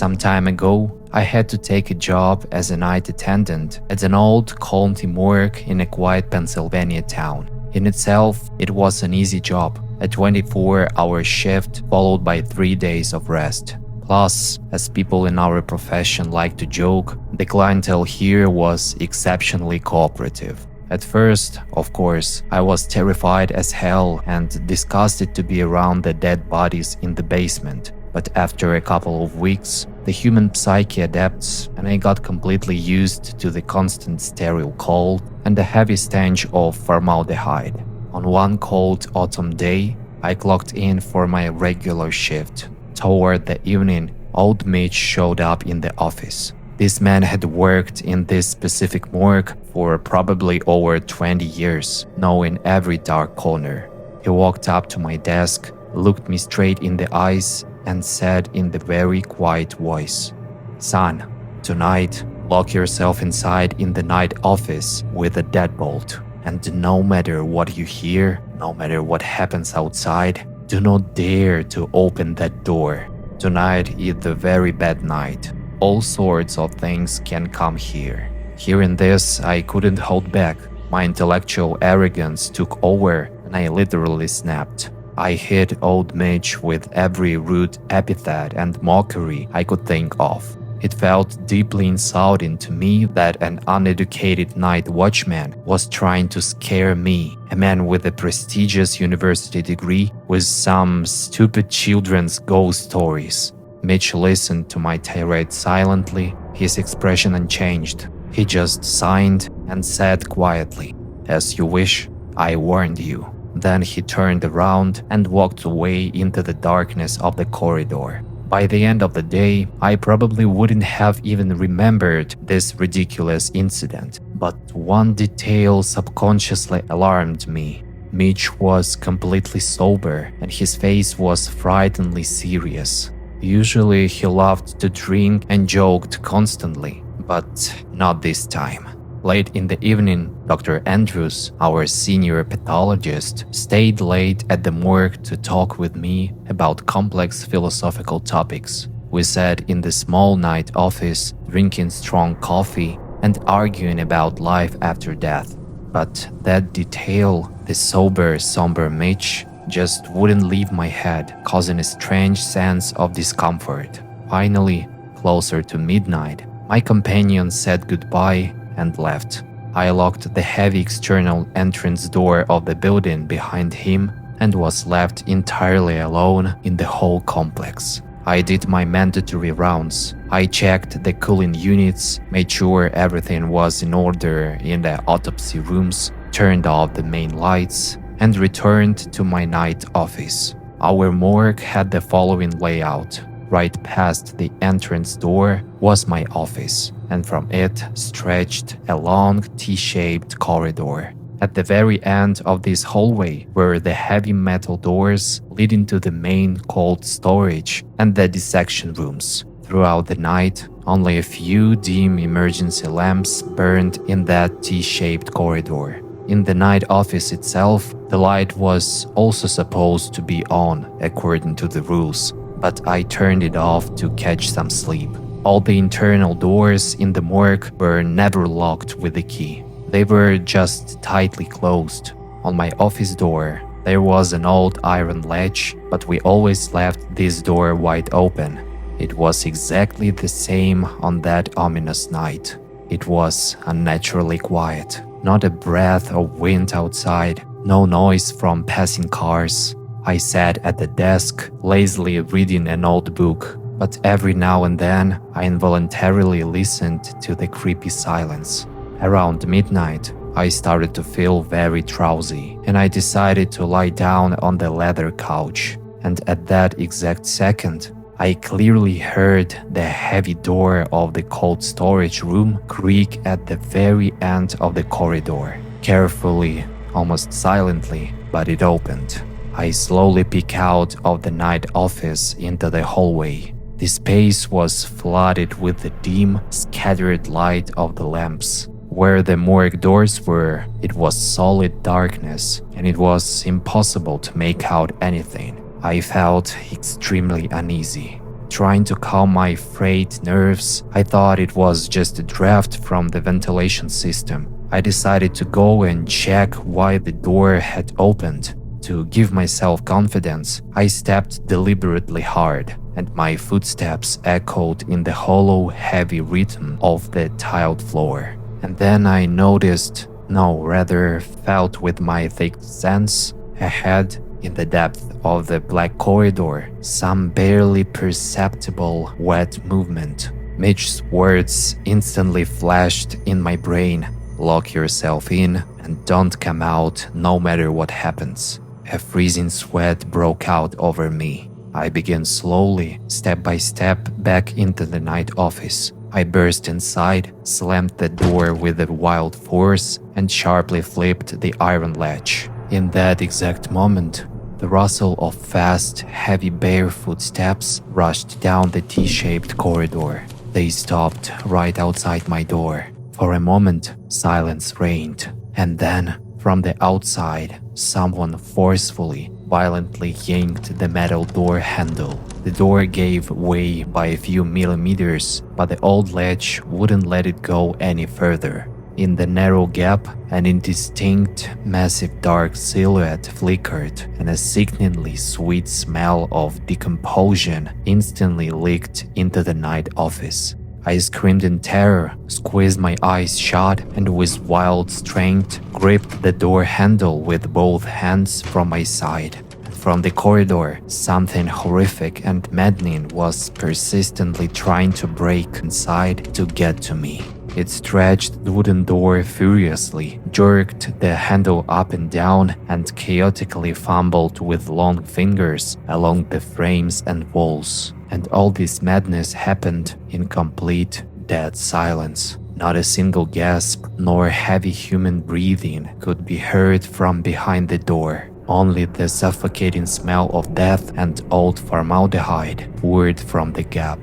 Some time ago, I had to take a job as a night attendant at an old county morgue in a quiet Pennsylvania town. In itself, it was an easy job, a 24-hour shift followed by 3 days of rest. Plus, as people in our profession like to joke, the clientele here was exceptionally cooperative. At first, of course, I was terrified as hell and disgusted to be around the dead bodies in the basement. But after a couple of weeks, the human psyche adapts and I got completely used to the constant sterile cold and the heavy stench of formaldehyde. On one cold autumn day, I clocked in for my regular shift. Toward the evening, old Mitch showed up in the office. This man had worked in this specific morgue for probably over 20 years, knowing every dark corner. He walked up to my desk, looked me straight in the eyes, and said in the very quiet voice, "Son, tonight, lock yourself inside in the night office with a deadbolt. And no matter what you hear, no matter what happens outside, do not dare to open that door. Tonight is the very bad night. All sorts of things can come here." Hearing this, I couldn't hold back. My intellectual arrogance took over and I literally snapped. I hit old Mitch with every rude epithet and mockery I could think of. It felt deeply insulting to me that an uneducated night watchman was trying to scare me, a man with a prestigious university degree, with some stupid children's ghost stories. Mitch listened to my tirade silently, his expression unchanged. He just signed and said quietly, "As you wish, I warned you." Then he turned around and walked away into the darkness of the corridor. By the end of the day, I probably wouldn't have even remembered this ridiculous incident, but one detail subconsciously alarmed me. Mitch was completely sober and his face was frighteningly serious. Usually he loved to drink and joked constantly, but not this time. Late in the evening, Dr. Andrews, our senior pathologist, stayed late at the morgue to talk with me about complex philosophical topics. We sat in the small night office, drinking strong coffee and arguing about life after death. But that detail, the sober, somber Mitch, just wouldn't leave my head, causing a strange sense of discomfort. Finally, closer to midnight, my companion said goodbye and left. I locked the heavy external entrance door of the building behind him and was left entirely alone in the whole complex. I did my mandatory rounds. I checked the cooling units, made sure everything was in order in the autopsy rooms, turned off the main lights, and returned to my night office. Our morgue had the following layout. Right past the entrance door was my office, and from it stretched a long T-shaped corridor. At the very end of this hallway were the heavy metal doors leading to the main cold storage and the dissection rooms. Throughout the night, only a few dim emergency lamps burned in that T-shaped corridor. In the night office itself, the light was also supposed to be on according to the rules, but I turned it off to catch some sleep. All the internal doors in the morgue were never locked with a key. They were just tightly closed. On my office door, there was an old iron latch, but we always left this door wide open. It was exactly the same on that ominous night. It was unnaturally quiet. Not a breath of wind outside, no noise from passing cars. I sat at the desk, lazily reading an old book, but every now and then I involuntarily listened to the creepy silence. Around midnight, I started to feel very drowsy, and I decided to lie down on the leather couch. And at that exact second, I clearly heard the heavy door of the cold storage room creak at the very end of the corridor. Carefully, almost silently, but it opened. I slowly peeked out of the night office into the hallway. The space was flooded with the dim, scattered light of the lamps. Where the morgue doors were, it was solid darkness, and it was impossible to make out anything. I felt extremely uneasy. Trying to calm my frayed nerves, I thought it was just a draft from the ventilation system. I decided to go and check why the door had opened. To give myself confidence, I stepped deliberately hard, and my footsteps echoed in the hollow, heavy rhythm of the tiled floor. And then I noticed, no, rather felt with my sixth sense, ahead, in the depth of the black corridor, some barely perceptible wet movement. Mitch's words instantly flashed in my brain. Lock yourself in and don't come out no matter what happens. A freezing sweat broke out over me. I began slowly, step by step, back into the night office. I burst inside, slammed the door with a wild force, and sharply flipped the iron latch. In that exact moment, the rustle of fast, heavy barefoot steps rushed down the T-shaped corridor. They stopped right outside my door. For a moment, silence reigned, and then, from the outside, someone forcefully, violently yanked the metal door handle. The door gave way by a few millimeters, but the old latch wouldn't let it go any further. In the narrow gap, an indistinct, massive dark silhouette flickered, and a sickeningly sweet smell of decomposition instantly leaked into the night office. I screamed in terror, squeezed my eyes shut, and with wild strength gripped the door handle with both hands from my side. From the corridor, something horrific and maddening was persistently trying to break inside to get to me. It stretched the wooden door furiously, jerked the handle up and down, and chaotically fumbled with long fingers along the frames and walls. And all this madness happened in complete, dead silence. Not a single gasp nor heavy human breathing could be heard from behind the door. Only the suffocating smell of death and old formaldehyde poured from the gap.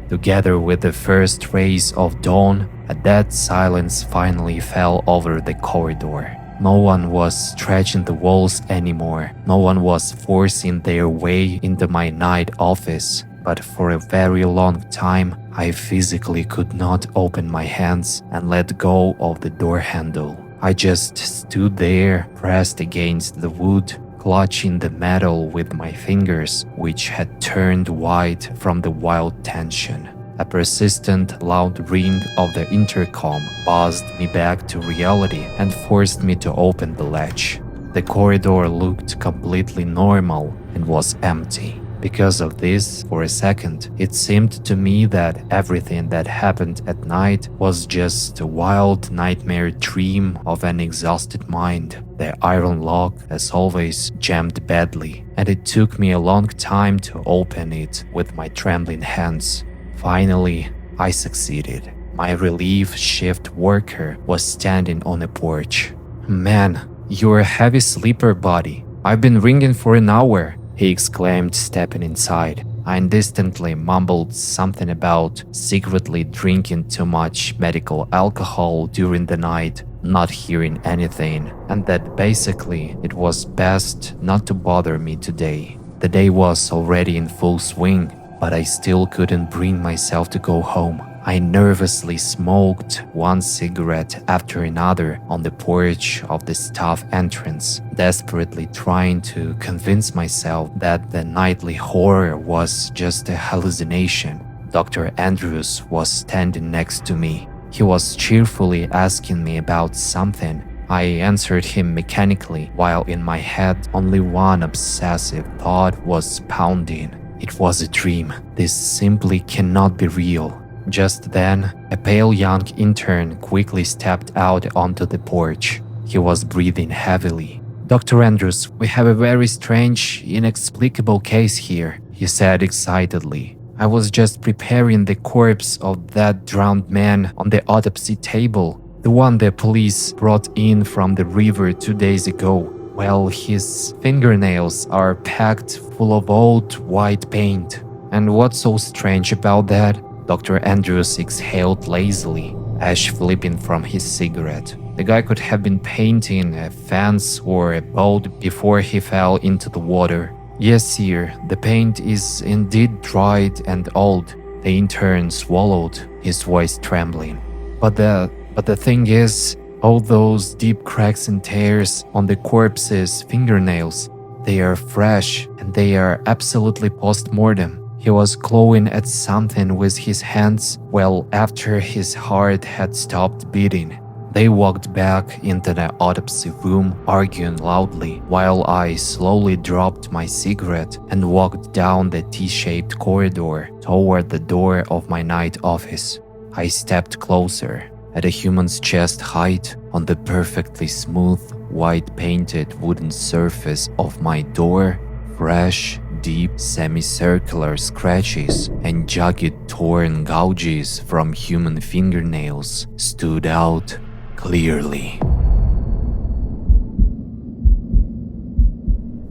Together with the first rays of dawn, a dead silence finally fell over the corridor. No one was stretching the walls anymore. No one was forcing their way into my night office. But for a very long time, I physically could not open my hands and let go of the door handle. I just stood there, pressed against the wood, clutching the metal with my fingers, which had turned white from the wild tension. A persistent, loud ring of the intercom buzzed me back to reality and forced me to open the latch. The corridor looked completely normal and was empty. Because of this, for a second, it seemed to me that everything that happened at night was just a wild nightmare dream of an exhausted mind. The iron lock, as always, jammed badly, and it took me a long time to open it with my trembling hands. Finally, I succeeded. My relief shift worker was standing on a porch. "Man, you're a heavy sleeper, buddy. I've been ringing for an hour," he exclaimed, stepping inside. I instantly mumbled something about secretly drinking too much medical alcohol during the night, not hearing anything, and that basically it was best not to bother me today. The day was already in full swing, but I still couldn't bring myself to go home. I nervously smoked one cigarette after another on the porch of the staff entrance, desperately trying to convince myself that the nightly horror was just a hallucination. Dr. Andrews was standing next to me. He was cheerfully asking me about something. I answered him mechanically, while in my head only one obsessive thought was pounding. It was a dream. This simply cannot be real. Just then, a pale young intern quickly stepped out onto the porch. He was breathing heavily. "Dr. Andrews, we have a very strange, inexplicable case here," he said excitedly. "I was just preparing the corpse of that drowned man on the autopsy table, the one the police brought in from the river 2 days ago. Well, his fingernails are packed full of old white paint. And what's so strange about that?" Dr. Andrews exhaled lazily, ash flipping from his cigarette. "The guy could have been painting a fence or a boat before he fell into the water. Yes, sir, the paint is indeed dried and old, the intern swallowed, his voice trembling. But the thing is, all those deep cracks and tears on the corpse's fingernails, they are fresh and they are absolutely post-mortem. He was clawing at something with his hands well after his heart had stopped beating. They walked back into the autopsy room, arguing loudly, while I slowly dropped my cigarette and walked down the T-shaped corridor toward the door of my night office. I stepped closer. At a human's chest height, on the perfectly smooth, white-painted wooden surface of my door, fresh, deep semicircular scratches and jagged torn gouges from human fingernails stood out clearly.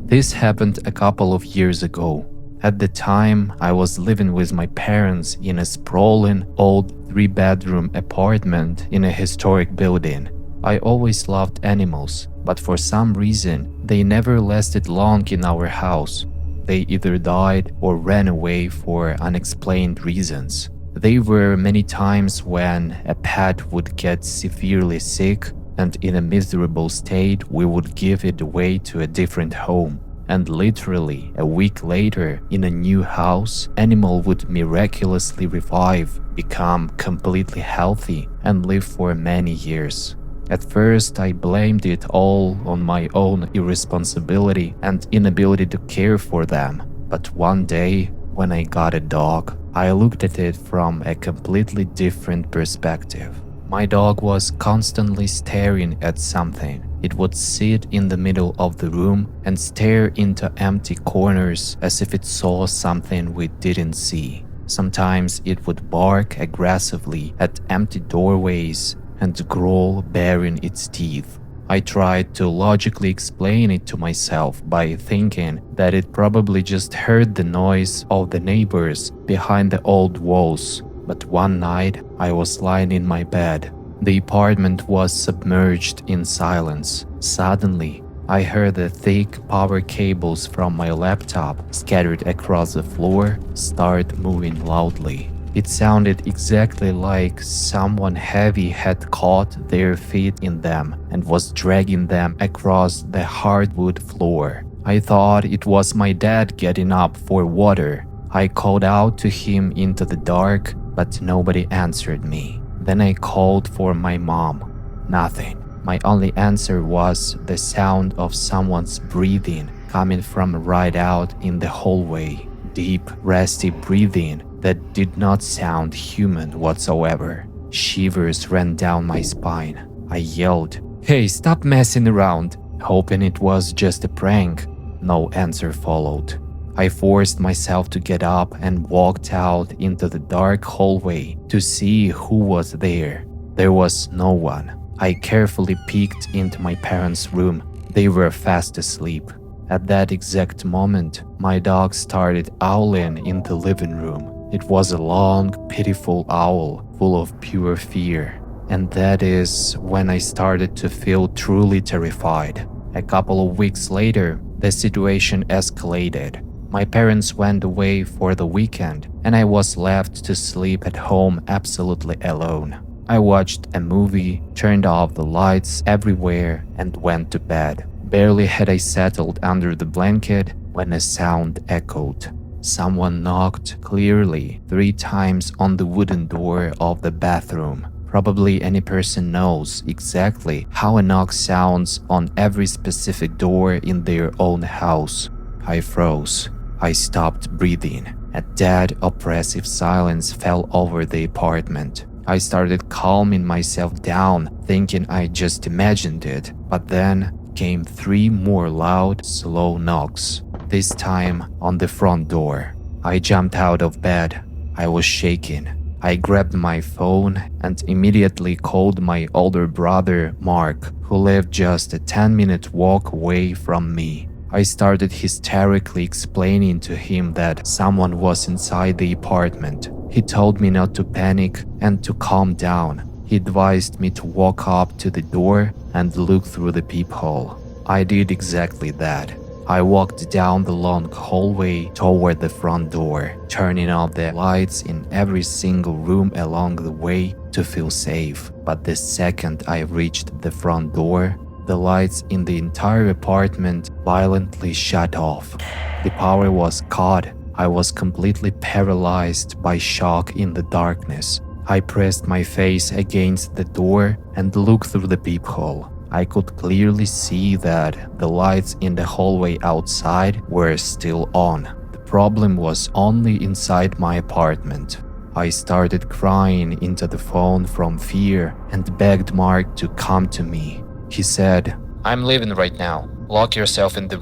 This happened a couple of years ago. At the time, I was living with my parents in a sprawling old 3-bedroom apartment in a historic building. I always loved animals, but for some reason, they never lasted long in our house. They either died or ran away for unexplained reasons. There were many times when a pet would get severely sick, and in a miserable state we would give it away to a different home. And literally a week later, in a new house, animal would miraculously revive, become completely healthy, and live for many years. At first, I blamed it all on my own irresponsibility and inability to care for them. But one day, when I got a dog, I looked at it from a completely different perspective. My dog was constantly staring at something. It would sit in the middle of the room and stare into empty corners as if it saw something we didn't see. Sometimes it would bark aggressively at empty doorways and growl, baring its teeth. I tried to logically explain it to myself by thinking that it probably just heard the noise of the neighbors behind the old walls. But one night, I was lying in my bed. The apartment was submerged in silence. Suddenly, I heard the thick power cables from my laptop scattered across the floor start moving loudly. It sounded exactly like someone heavy had caught their feet in them and was dragging them across the hardwood floor. I thought it was my dad getting up for water. I called out to him into the dark, but nobody answered me. Then I called for my mom. Nothing. My only answer was the sound of someone's breathing coming from right out in the hallway. Deep, raspy breathing that did not sound human whatsoever. Shivers ran down my spine. I yelled, "Hey, stop messing around," hoping it was just a prank. No answer followed. I forced myself to get up and walked out into the dark hallway to see who was there. There was no one. I carefully peeked into my parents' room. They were fast asleep. At that exact moment, my dog started owling in the living room. It was a long, pitiful owl full of pure fear. And that is when I started to feel truly terrified. A couple of weeks later, the situation escalated. My parents went away for the weekend, and I was left to sleep at home absolutely alone. I watched a movie, turned off the lights everywhere, and went to bed. Barely had I settled under the blanket when a sound echoed. Someone knocked clearly 3 times on the wooden door of the bathroom. Probably any person knows exactly how a knock sounds on every specific door in their own house. I froze. I stopped breathing. A dead, oppressive silence fell over the apartment. I started calming myself down, thinking I just imagined it, but then came 3 more loud, slow knocks, this time on the front door. I jumped out of bed. I was shaking. I grabbed my phone and immediately called my older brother, Mark, who lived just a 10-minute walk away from me. I started hysterically explaining to him that someone was inside the apartment. He told me not to panic and to calm down. He advised me to walk up to the door and look through the peephole. I did exactly that. I walked down the long hallway toward the front door, turning off the lights in every single room along the way to feel safe. But the second I reached the front door, the lights in the entire apartment violently shut off. The power was cut. I was completely paralyzed by shock in the darkness. I pressed my face against the door and looked through the peephole. I could clearly see that the lights in the hallway outside were still on. The problem was only inside my apartment. I started crying into the phone from fear and begged Mark to come to me. He said, "I'm leaving right now. Lock yourself in the..."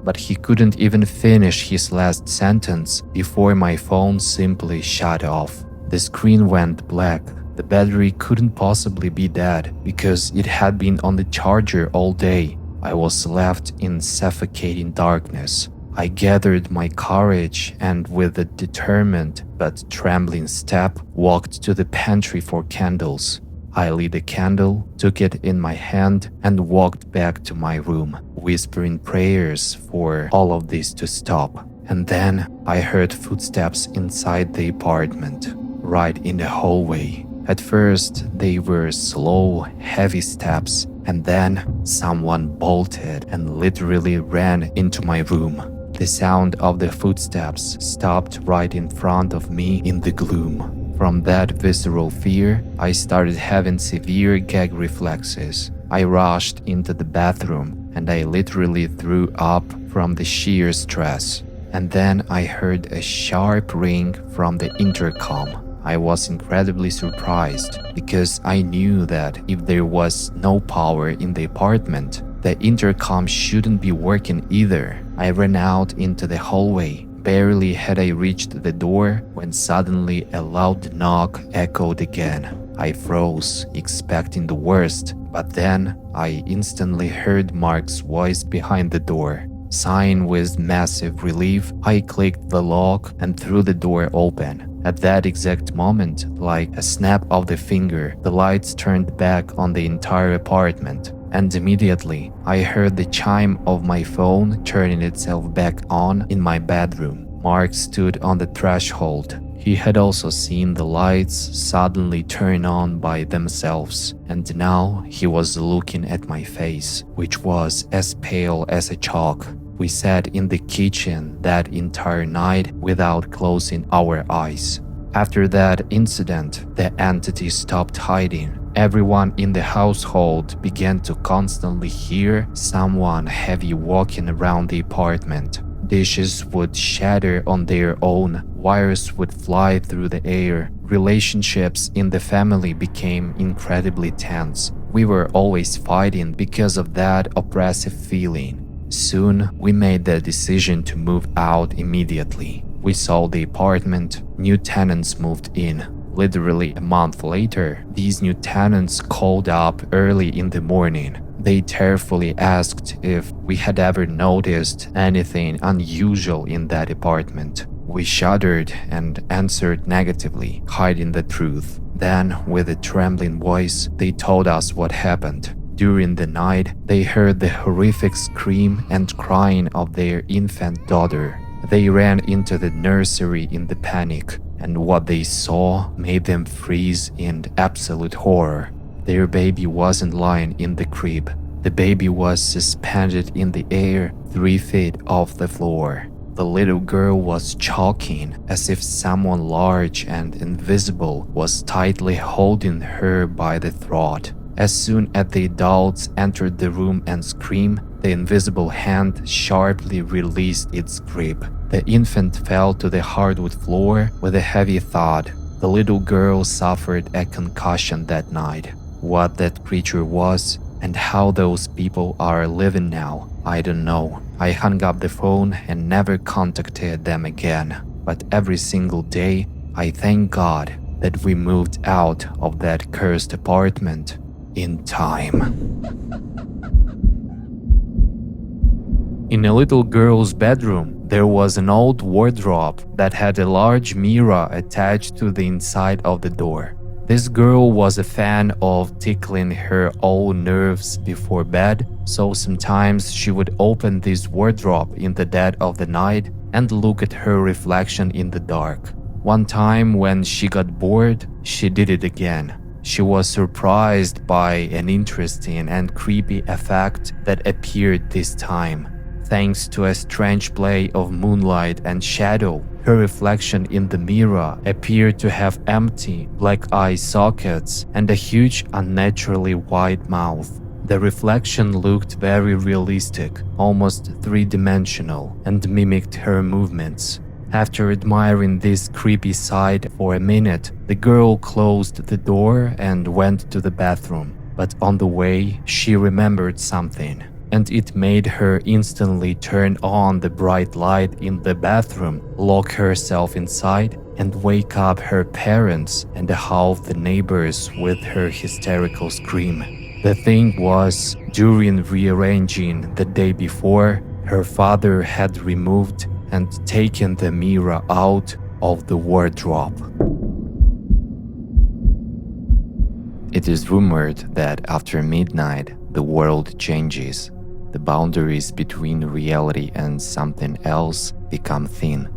But he couldn't even finish his last sentence before my phone simply shut off. The screen went black. The battery couldn't possibly be dead because it had been on the charger all day. I was left in suffocating darkness. I gathered my courage and with a determined but trembling step walked to the pantry for candles. I lit a candle, took it in my hand, and walked back to my room, whispering prayers for all of this to stop. And then I heard footsteps inside the apartment, right in the hallway. At first, they were slow, heavy steps, and then someone bolted and literally ran into my room. The sound of the footsteps stopped right in front of me in the gloom. From that visceral fear, I started having severe gag reflexes. I rushed into the bathroom and I literally threw up from the sheer stress. And then I heard a sharp ring from the intercom. I was incredibly surprised because I knew that if there was no power in the apartment, the intercom shouldn't be working either. I ran out into the hallway. Barely had I reached the door when suddenly a loud knock echoed again. I froze, expecting the worst, but then I instantly heard Mark's voice behind the door. Sighing with massive relief, I clicked the lock and threw the door open. At that exact moment, like a snap of the finger, the lights turned back on the entire apartment. And immediately, I heard the chime of my phone turning itself back on in my bedroom. Mark stood on the threshold. He had also seen the lights suddenly turn on by themselves, and now he was looking at my face, which was as pale as a chalk. We sat in the kitchen that entire night without closing our eyes. After that incident, the entity stopped hiding. Everyone in the household began to constantly hear someone heavy walking around the apartment. Dishes would shatter on their own, wires would fly through the air. Relationships in the family became incredibly tense. We were always fighting because of that oppressive feeling. Soon, we made the decision to move out immediately. We sold the apartment, new tenants moved in. Literally a month later, these new tenants called up early in the morning. They tearfully asked if we had ever noticed anything unusual in that apartment. We shuddered and answered negatively, hiding the truth. Then, with a trembling voice, they told us what happened. During the night, they heard the horrific scream and crying of their infant daughter. They ran into the nursery in the panic, and what they saw made them freeze in absolute horror. Their baby wasn't lying in the crib. The baby was suspended in the air 3 feet off the floor. The little girl was choking as if someone large and invisible was tightly holding her by the throat. As soon as the adults entered the room and screamed, the invisible hand sharply released its grip. The infant fell to the hardwood floor with a heavy thud. The little girl suffered a concussion that night. What that creature was and how those people are living now, I don't know. I hung up the phone and never contacted them again. But every single day, I thank God that we moved out of that cursed apartment in time. In a little girl's bedroom, there was an old wardrobe that had a large mirror attached to the inside of the door. This girl was a fan of tickling her own nerves before bed, so sometimes she would open this wardrobe in the dead of the night and look at her reflection in the dark. One time when she got bored, she did it again. She was surprised by an interesting and creepy effect that appeared this time. Thanks to a strange play of moonlight and shadow, her reflection in the mirror appeared to have empty black eye sockets and a huge unnaturally wide mouth. The reflection looked very realistic, almost three-dimensional, and mimicked her movements. After admiring this creepy sight for a minute, the girl closed the door and went to the bathroom. But on the way, she remembered something, and it made her instantly turn on the bright light in the bathroom, lock herself inside, and wake up her parents and half the neighbors with her hysterical scream. The thing was, during rearranging the day before, her father had removed and taken the mirror out of the wardrobe. It is rumored that after midnight, the world changes. The boundaries between reality and something else become thin.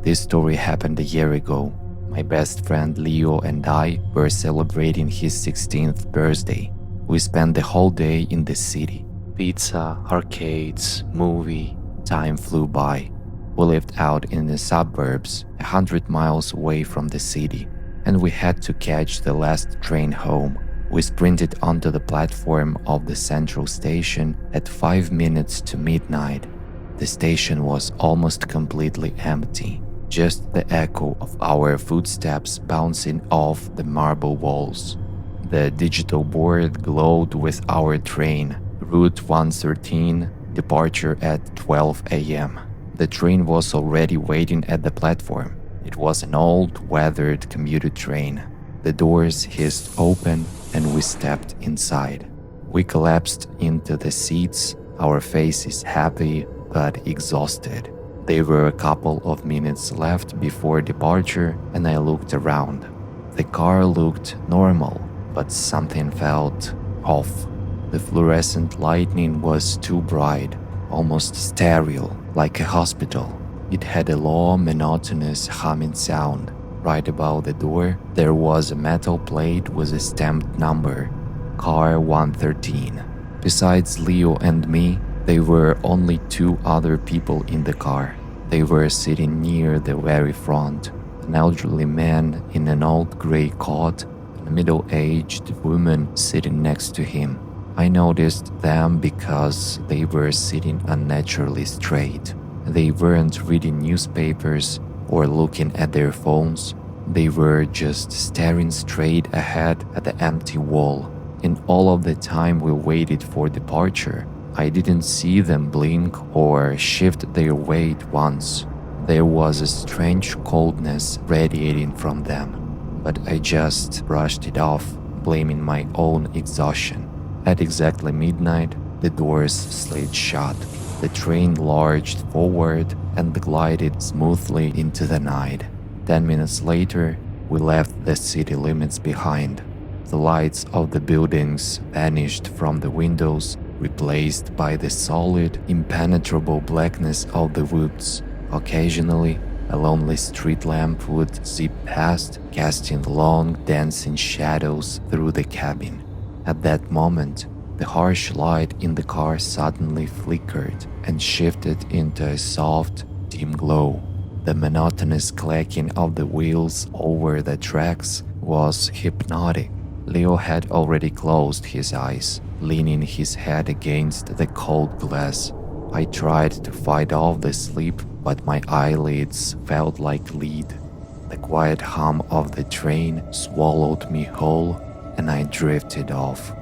This story happened a year ago. My best friend Leo and I were celebrating his 16th birthday. We spent the whole day in the city. Pizza, arcades, movie. Time flew by. We lived out in the suburbs, 100 miles away from the city, and we had to catch the last train home. We sprinted onto the platform of the central station at 5 minutes to midnight. The station was almost completely empty, just the echo of our footsteps bouncing off the marble walls. The digital board glowed with our train, Route 113, departure at 12 a.m. The train was already waiting at the platform. It was an old, weathered commuter train. The doors hissed open and we stepped inside. We collapsed into the seats, our faces happy but exhausted. There were a couple of minutes left before departure and I looked around. The car looked normal, but something felt off. The fluorescent lighting was too bright, almost sterile, like a hospital. It had a low, monotonous humming sound. Right above the door, there was a metal plate with a stamped number, Car 113. Besides Leo and me, there were only two other people in the car. They were sitting near the very front, an elderly man in an old gray coat and a middle-aged woman sitting next to him. I noticed them because they were sitting unnaturally straight. They weren't reading newspapers or looking at their phones. They were just staring straight ahead at the empty wall. In all of the time we waited for departure, I didn't see them blink or shift their weight once. There was a strange coldness radiating from them, but I just brushed it off, blaming my own exhaustion. At exactly midnight, the doors slid shut. The train lurched forward and glided smoothly into the night. 10 minutes later, we left the city limits behind. The lights of the buildings vanished from the windows, replaced by the solid, impenetrable blackness of the woods. Occasionally, a lonely street lamp would zip past, casting long, dancing shadows through the cabin. At that moment, the harsh light in the car suddenly flickered and shifted into a soft, dim glow. The monotonous clacking of the wheels over the tracks was hypnotic. Leo had already closed his eyes, leaning his head against the cold glass. I tried to fight off the sleep, but my eyelids felt like lead. The quiet hum of the train swallowed me whole, and I drifted off.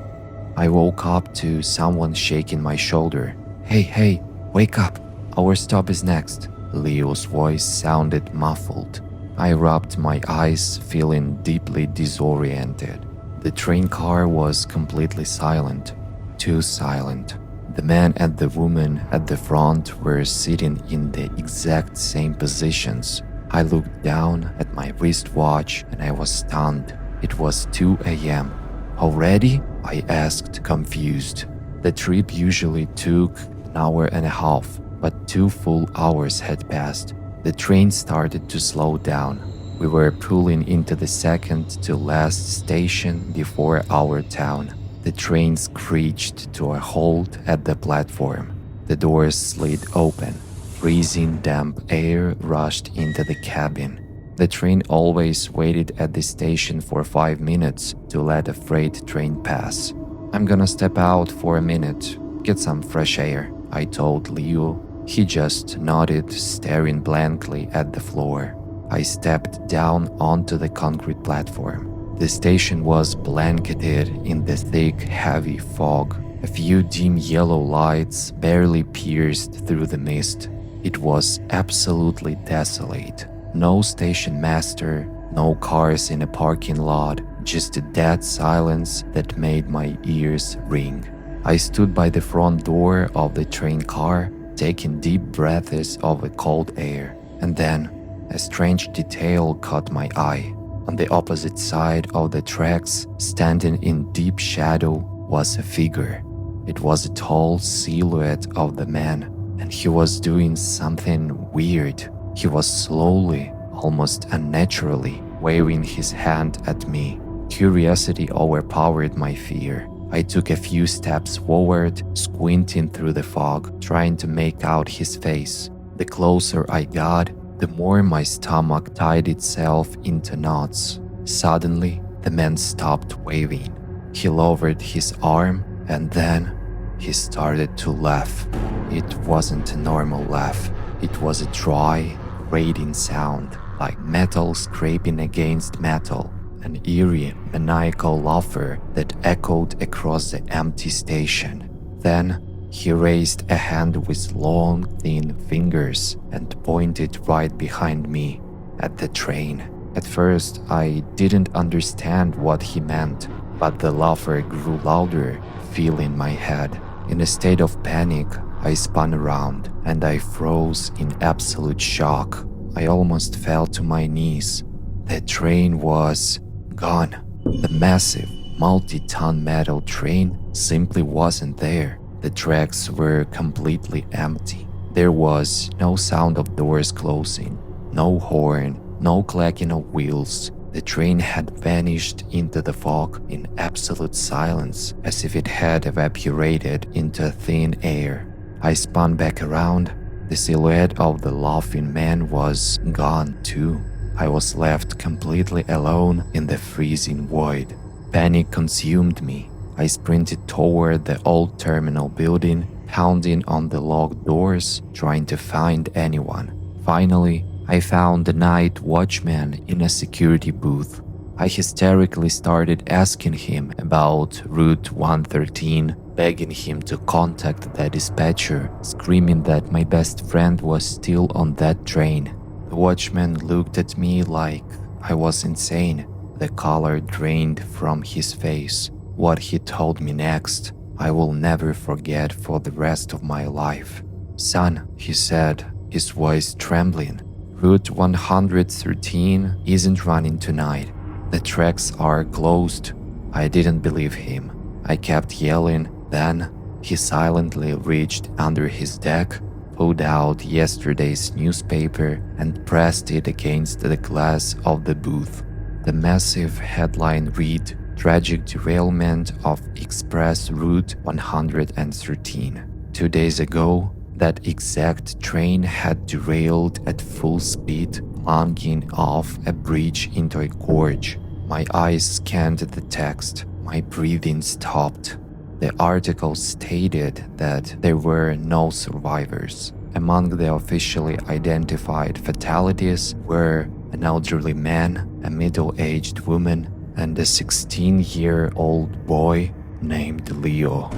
I woke up to someone shaking my shoulder. Hey, wake up. Our stop is next." Leo's voice sounded muffled. I rubbed my eyes, feeling deeply disoriented. The train car was completely silent. Too silent. The man and the woman at the front were sitting in the exact same positions. I looked down at my wristwatch and I was stunned. It was 2 a.m. Already? I asked, confused. The trip usually took an hour and a half, but 2 full hours had passed. The train started to slow down. We were pulling into the second to last station before our town. The train screeched to a halt at the platform. The doors slid open. Freezing damp air rushed into the cabin. The train always waited at the station for 5 minutes to let a freight train pass. "I'm gonna step out for a minute, get some fresh air," I told Leo. He just nodded, staring blankly at the floor. I stepped down onto the concrete platform. The station was blanketed in the thick, heavy fog. A few dim yellow lights barely pierced through the mist. It was absolutely desolate. No station master, no cars in a parking lot, just a dead silence that made my ears ring. I stood by the front door of the train car, taking deep breaths of the cold air, and then a strange detail caught my eye. On the opposite side of the tracks, standing in deep shadow, was a figure. It was a tall silhouette of the man, and he was doing something weird. He was slowly, almost unnaturally, waving his hand at me. Curiosity overpowered my fear. I took a few steps forward, squinting through the fog, trying to make out his face. The closer I got, the more my stomach tied itself into knots. Suddenly, the man stopped waving. He lowered his arm, and then he started to laugh. It wasn't a normal laugh. It was a dry, grating sound, like metal scraping against metal. An eerie, maniacal laughter that echoed across the empty station. Then, he raised a hand with long, thin fingers and pointed right behind me, at the train. At first, I didn't understand what he meant, but the laughter grew louder, filling my head. In a state of panic, I spun around, and I froze in absolute shock. I almost fell to my knees. The train was gone. The massive, multi-ton metal train simply wasn't there. The tracks were completely empty. There was no sound of doors closing, no horn, no clacking of wheels. The train had vanished into the fog in absolute silence, as if it had evaporated into thin air. I spun back around. The silhouette of the laughing man was gone too. I was left completely alone in the freezing void. Panic consumed me. I sprinted toward the old terminal building, pounding on the locked doors, trying to find anyone. Finally, I found the night watchman in a security booth. I hysterically started asking him about Route 113, begging him to contact the dispatcher, screaming that my best friend was still on that train. The watchman looked at me like I was insane. The color drained from his face. What he told me next, I will never forget for the rest of my life. "Son," he said, his voice trembling, "Route 113 isn't running tonight. The tracks are closed." I didn't believe him. I kept yelling. Then he silently reached under his deck, pulled out yesterday's newspaper, and pressed it against the glass of the booth. The massive headline read, "Tragic derailment of Express Route 113. 2 days ago, that exact train had derailed at full speed, plunging off a bridge into a gorge." My eyes scanned the text. My breathing stopped. The article stated that there were no survivors. Among the officially identified fatalities were an elderly man, a middle-aged woman, and a 16-year-old boy named Leo.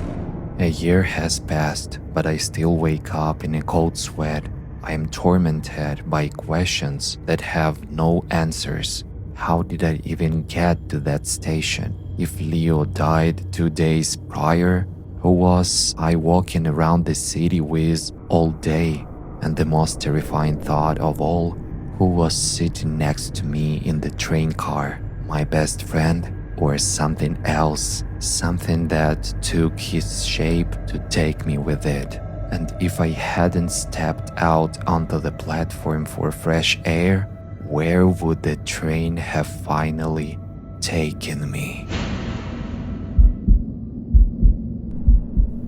A year has passed, but I still wake up in a cold sweat. I am tormented by questions that have no answers. How did I even get to that station? If Leo died 2 days prior, who was I walking around the city with all day? And the most terrifying thought of all, who was sitting next to me in the train car? My best friend? Or something else? Something that took his shape to take me with it. And if I hadn't stepped out onto the platform for fresh air, where would the train have finally taken me?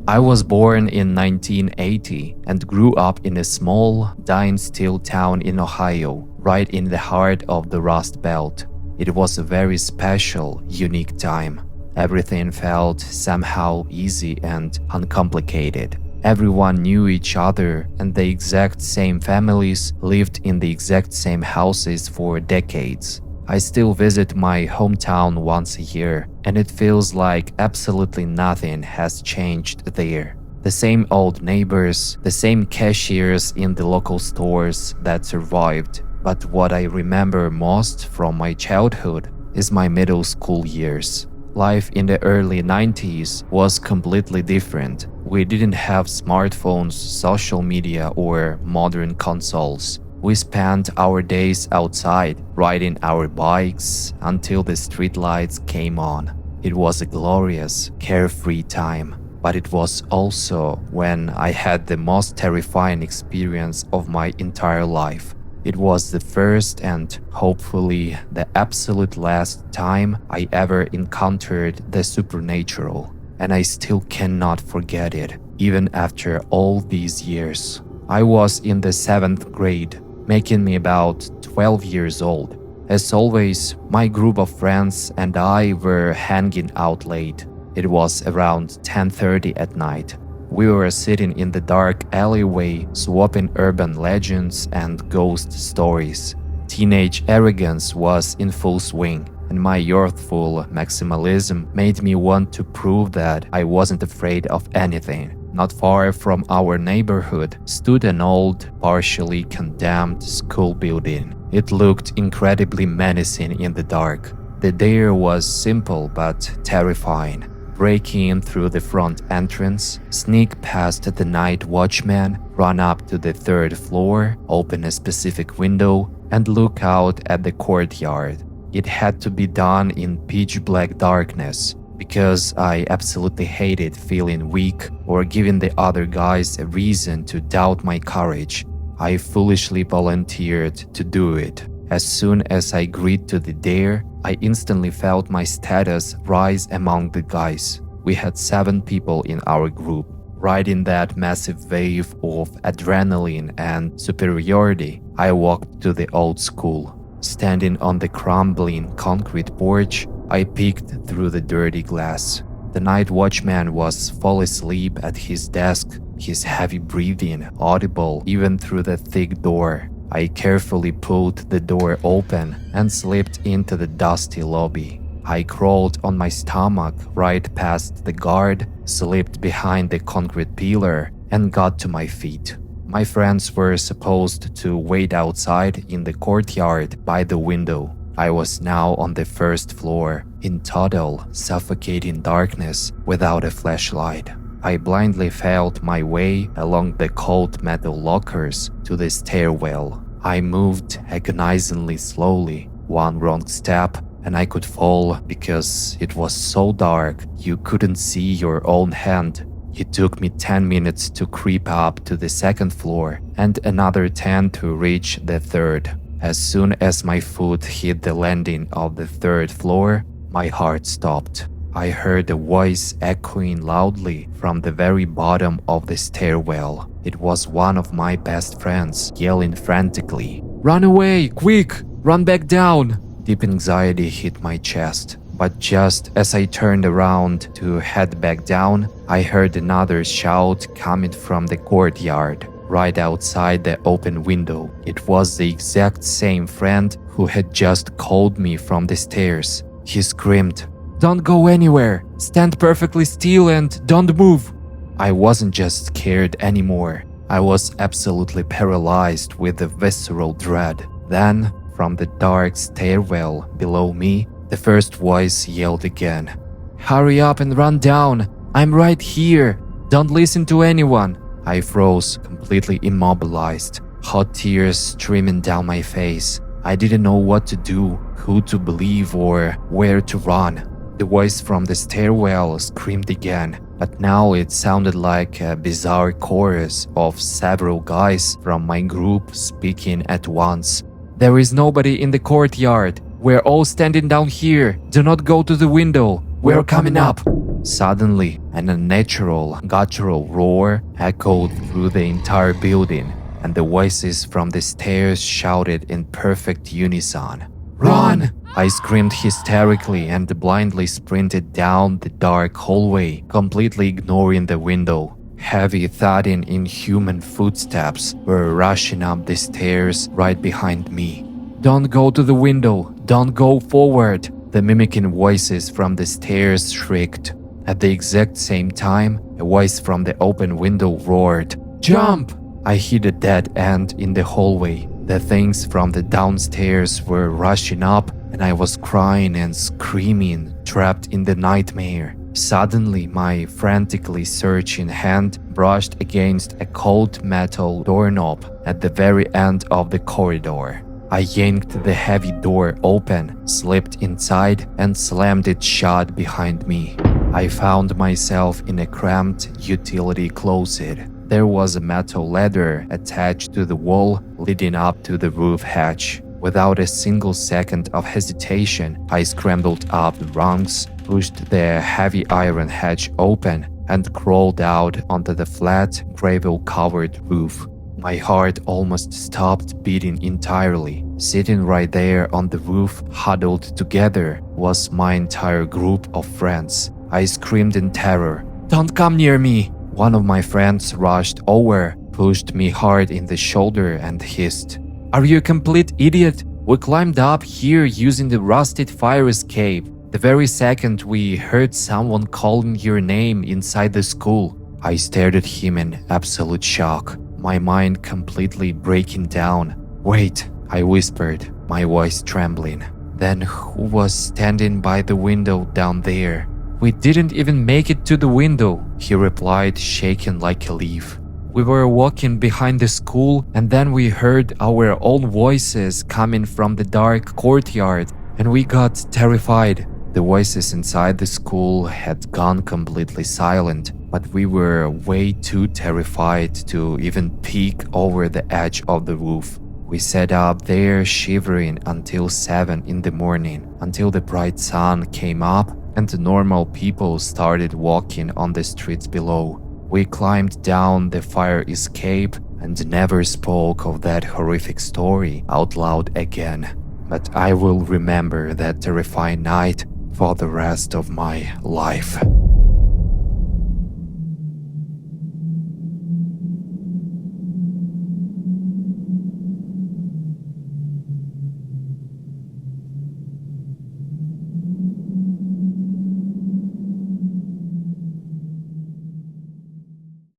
I was born in 1980 and grew up in a small, dying steel town in Ohio, right in the heart of the Rust Belt. It was a very special, unique time. Everything felt somehow easy and uncomplicated. Everyone knew each other, and the exact same families lived in the exact same houses for decades. I still visit my hometown once a year, and it feels like absolutely nothing has changed there. The same old neighbors, the same cashiers in the local stores that survived. But what I remember most from my childhood is my middle school years. Life in the early 90s was completely different. We didn't have smartphones, social media, or modern consoles. We spent our days outside, riding our bikes until the streetlights came on. It was a glorious, carefree time, but it was also when I had the most terrifying experience of my entire life. It was the first and hopefully the absolute last time I ever encountered the supernatural, and I still cannot forget it, even after all these years. I was in the 7th grade, making me about 12 years old. As always, my group of friends and I were hanging out late. It was around 10:30 at night. We were sitting in the dark alleyway, swapping urban legends and ghost stories. Teenage arrogance was in full swing, and my youthful maximalism made me want to prove that I wasn't afraid of anything. Not far from our neighborhood stood an old, partially condemned school building. It looked incredibly menacing in the dark. The dare was simple but terrifying. Break in through the front entrance, sneak past the night watchman, run up to the 3rd floor, open a specific window, and look out at the courtyard. It had to be done in pitch-black darkness, because I absolutely hated feeling weak or giving the other guys a reason to doubt my courage. I foolishly volunteered to do it. As soon as I agreed to the dare, I instantly felt my status rise among the guys. We had 7 people in our group. Riding that massive wave of adrenaline and superiority, I walked to the old school. Standing on the crumbling concrete porch, I peeked through the dirty glass. The night watchman was fall asleep at his desk, his heavy breathing audible even through the thick door. I carefully pulled the door open and slipped into the dusty lobby. I crawled on my stomach right past the guard, slipped behind the concrete pillar, and got to my feet. My friends were supposed to wait outside in the courtyard by the window. I was now on the 1st floor, in total, suffocating darkness without a flashlight. I blindly felt my way along the cold metal lockers to the stairwell. I moved agonizingly slowly. One wrong step and I could fall because it was so dark you couldn't see your own hand. It took me 10 minutes to creep up to the 2nd floor and another 10 to reach the 3rd. As soon as my foot hit the landing of the 3rd floor, my heart stopped. I heard a voice echoing loudly from the very bottom of the stairwell. It was one of my best friends yelling frantically, "Run away, quick! Run back down!" Deep anxiety hit my chest, but just as I turned around to head back down, I heard another shout coming from the courtyard, right outside the open window. It was the exact same friend who had just called me from the stairs. He screamed, "Don't go anywhere! Stand perfectly still and don't move!" I wasn't just scared anymore. I was absolutely paralyzed with a visceral dread. Then, from the dark stairwell below me, the first voice yelled again, "Hurry up and run down! I'm right here! Don't listen to anyone!" I froze, completely immobilized, hot tears streaming down my face. I didn't know what to do, who to believe, or where to run. The voice from the stairwell screamed again, but now it sounded like a bizarre chorus of several guys from my group speaking at once. "There is nobody in the courtyard. We're all standing down here. Do not go to the window. We're coming up." Suddenly, an unnatural, guttural roar echoed through the entire building, and the voices from the stairs shouted in perfect unison. "Run!" I screamed hysterically and blindly sprinted down the dark hallway, completely ignoring the window. Heavy thudding inhuman footsteps were rushing up the stairs right behind me. "Don't go to the window! Don't go forward!" The mimicking voices from the stairs shrieked. At the exact same time, a voice from the open window roared, "Jump!" I hit a dead end in the hallway. The things from the downstairs were rushing up, and I was crying and screaming, trapped in the nightmare. Suddenly, my frantically searching hand brushed against a cold metal doorknob at the very end of the corridor. I yanked the heavy door open, slipped inside, and slammed it shut behind me. I found myself in a cramped utility closet. There was a metal ladder attached to the wall leading up to the roof hatch. Without a single second of hesitation, I scrambled up the rungs, pushed the heavy iron hatch open, and crawled out onto the flat, gravel-covered roof. My heart almost stopped beating entirely. Sitting right there on the roof, huddled together, was my entire group of friends. I screamed in terror, "Don't come near me!" One of my friends rushed over, pushed me hard in the shoulder, and hissed, "Are you a complete idiot? We climbed up here using the rusted fire escape. The very second we heard someone calling your name inside the school." I stared at him in absolute shock, my mind completely breaking down. "Wait," I whispered, my voice trembling. "Then who was standing by the window down there?" "We didn't even make it to the window," he replied, shaking like a leaf. "We were walking behind the school, and then we heard our own voices coming from the dark courtyard, and we got terrified." The voices inside the school had gone completely silent, but we were way too terrified to even peek over the edge of the roof. We sat up there shivering until 7 in the morning, until the bright sun came up and the normal people started walking on the streets below. We climbed down the fire escape and never spoke of that horrific story out loud again. But I will remember that terrifying night for the rest of my life.